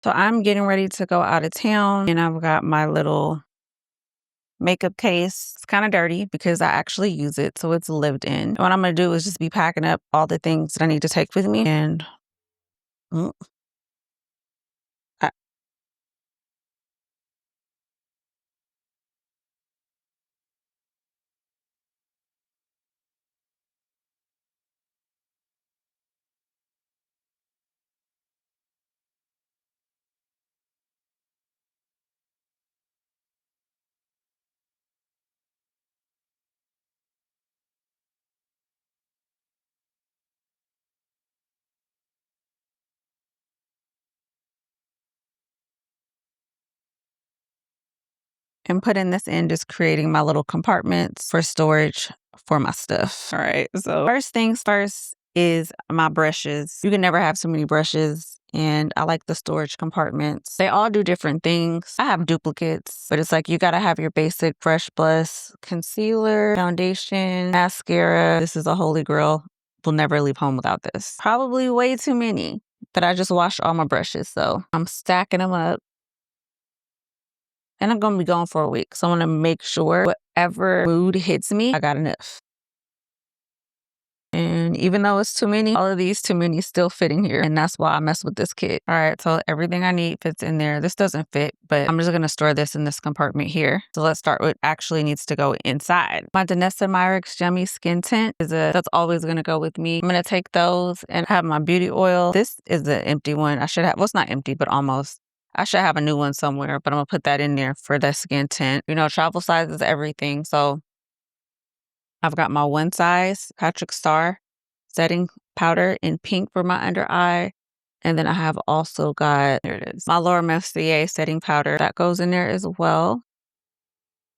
So I'm getting ready to go out of town and I've got my little makeup case. It's kind of dirty because I actually use it, so it's lived in. And what I'm going to do is just be packing up all the things that I need to take with me and mm, I- and putting this in, just creating my little compartments for storage for my stuff. All right. So first things first is my brushes. You can never have too many brushes. And I like the storage compartments. They all do different things. I have duplicates, but it's like you got to have your basic brush plus concealer, foundation, mascara. This is a holy grail. Will never leave home without this. Probably way too many, but I just washed all my brushes. So I'm stacking them up. And I'm going to be gone for a week. So I want to make sure whatever mood hits me, I got enough. And even though it's too many, all of these too many still fit in here. And that's why I mess with this kit. All right, so everything I need fits in there. This doesn't fit, but I'm just going to store this in this compartment here. So let's start with actually needs to go inside. My Danessa Myricks Yummy Skin Tint that's always going to go with me. I'm going to take those and have my beauty oil. This is the empty one. I should have, well, it's not empty, but almost. I should have a new one somewhere, but I'm going to put that in there for the skin tint. You know, travel size is everything. So I've got my one size Patrick Star setting powder in pink for my under eye. And then I have also got, there it is, my Laura Mercier setting powder. That goes in there as well.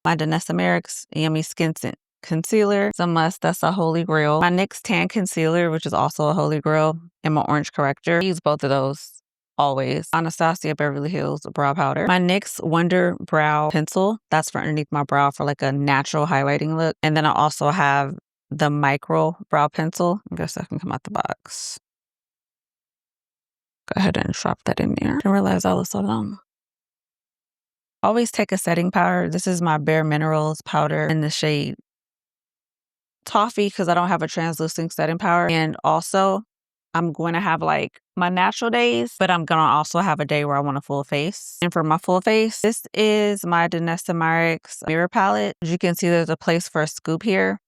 My Danessa Myricks Yummy Skin Tint Concealer. It's a must. That's a holy grail. My NYX Tan Concealer, which is also a holy grail. And my Orange Corrector. I use both of those. Always. Anastasia Beverly Hills brow powder. My NYX Wonder Brow Pencil. That's for underneath my brow for like a natural highlighting look. And then I also have the Micro Brow Pencil. I guess I can come out the box. Go ahead and drop that in there. I didn't realize I was so long. Always take a setting powder. This is my Bare Minerals powder in the shade Toffee because I don't have a translucent setting powder. And also, I'm going to have like my natural days, but I'm going to also have a day where I want a full face. And for my full face, this is my Danessa Myricks Mirror Palette. As you can see, there's a place for a scoop here.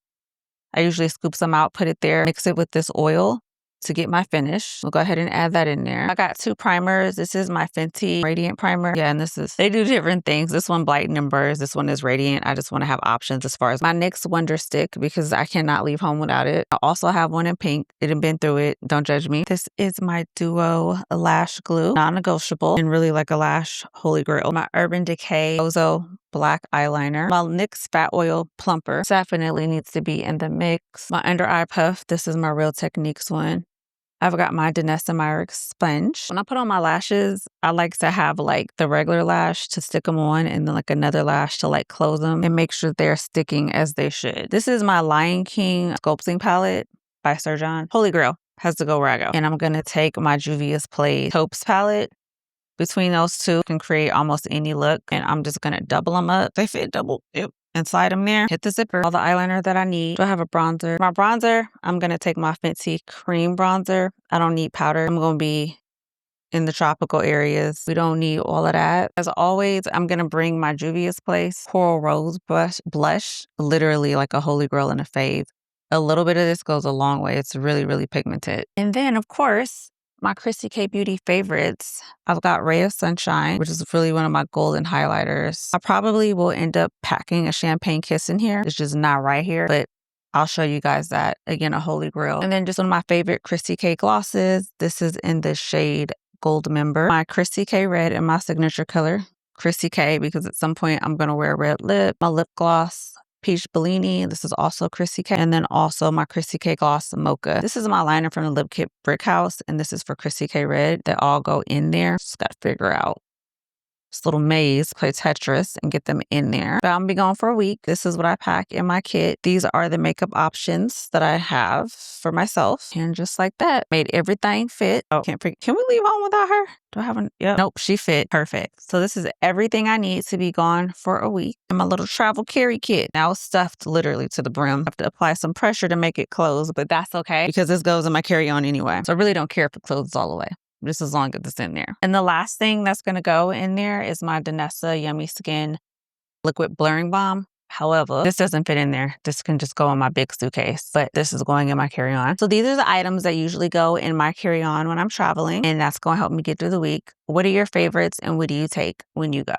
I usually scoop some out, put it there, mix it with this oil to get my finish. We'll go ahead and add that in there. I got two primers. This is my Fenty Radiant Primer. Yeah, and they do different things. This one Blighten and Burrs. This one is Radiant. I just want to have options as far as my NYX Wonder Stick because I cannot leave home without it. I also have one in pink. Didn't been through it. Don't judge me. This is my Duo Lash Glue. Non-negotiable and really like a lash holy grail. My Urban Decay Ozo Black Eyeliner. My NYX Fat Oil Plumper definitely needs to be in the mix. My Under Eye Puff. This is my Real Techniques one. I've got my Danessa Myricks sponge. When I put on my lashes, I like to have like the regular lash to stick them on and then like another lash to like close them and make sure they're sticking as they should. This is my Lion King Sculpting Palette by Sir John. Holy grail. Has to go where I go. And I'm going to take my Juvia's Place Taupes palette. Between those two, can create almost any look. And I'm just going to double them up. They fit double. Yep. And slide them there, hit the zipper, all the eyeliner that I need. Do I have a bronzer? My bronzer, I'm going to take my Fenty Cream Bronzer. I don't need powder. I'm going to be in the tropical areas. We don't need all of that. As always, I'm going to bring my Juvia's Place Coral Rose blush, literally like a holy grail and a fave. A little bit of this goes a long way. It's really, really pigmented. And then, of course, my Kryssy K Beauty favorites. I've got Ray of Sunshine, which is really one of my golden highlighters. I probably will end up packing a Champagne Kiss in here. It's just not right here, but I'll show you guys that. Again, a holy grail. And then just one of my favorite Kryssy K glosses. This is in the shade Gold Member. My Kryssy K Red in my signature color. Kryssy K, because at some point I'm going to wear a red lip. My lip gloss. Peach Bellini. This is also Kryssy K. And then also my Kryssy K Gloss Mocha. This is my liner from the Lip Kit Brick House. And this is for Kryssy K Red. They all go in there. Just got to figure out this little maze, play Tetris, and get them in there. But I'm gonna be gone for a week. This is what I pack in my kit. These are the makeup options that I have for myself. And just like that, made everything fit. Oh, can't forget. Can we leave home without her? Do I have one? Yep. Nope, she fit perfect. So this is everything I need to be gone for a week. And my little travel carry kit. Now it's stuffed literally to the brim. I have to apply some pressure to make it close, but that's okay because this goes in my carry-on anyway. So I really don't care if it closes all the way, just as long as it's in there. And the last thing that's going to go in there is my Danessa Yummy Skin Liquid Blurring Balm. However, this doesn't fit in there. This can just go in my big suitcase, but this is going in my carry-on. So these are the items that usually go in my carry-on when I'm traveling, and that's going to help me get through the week. What are your favorites and what do you take when you go?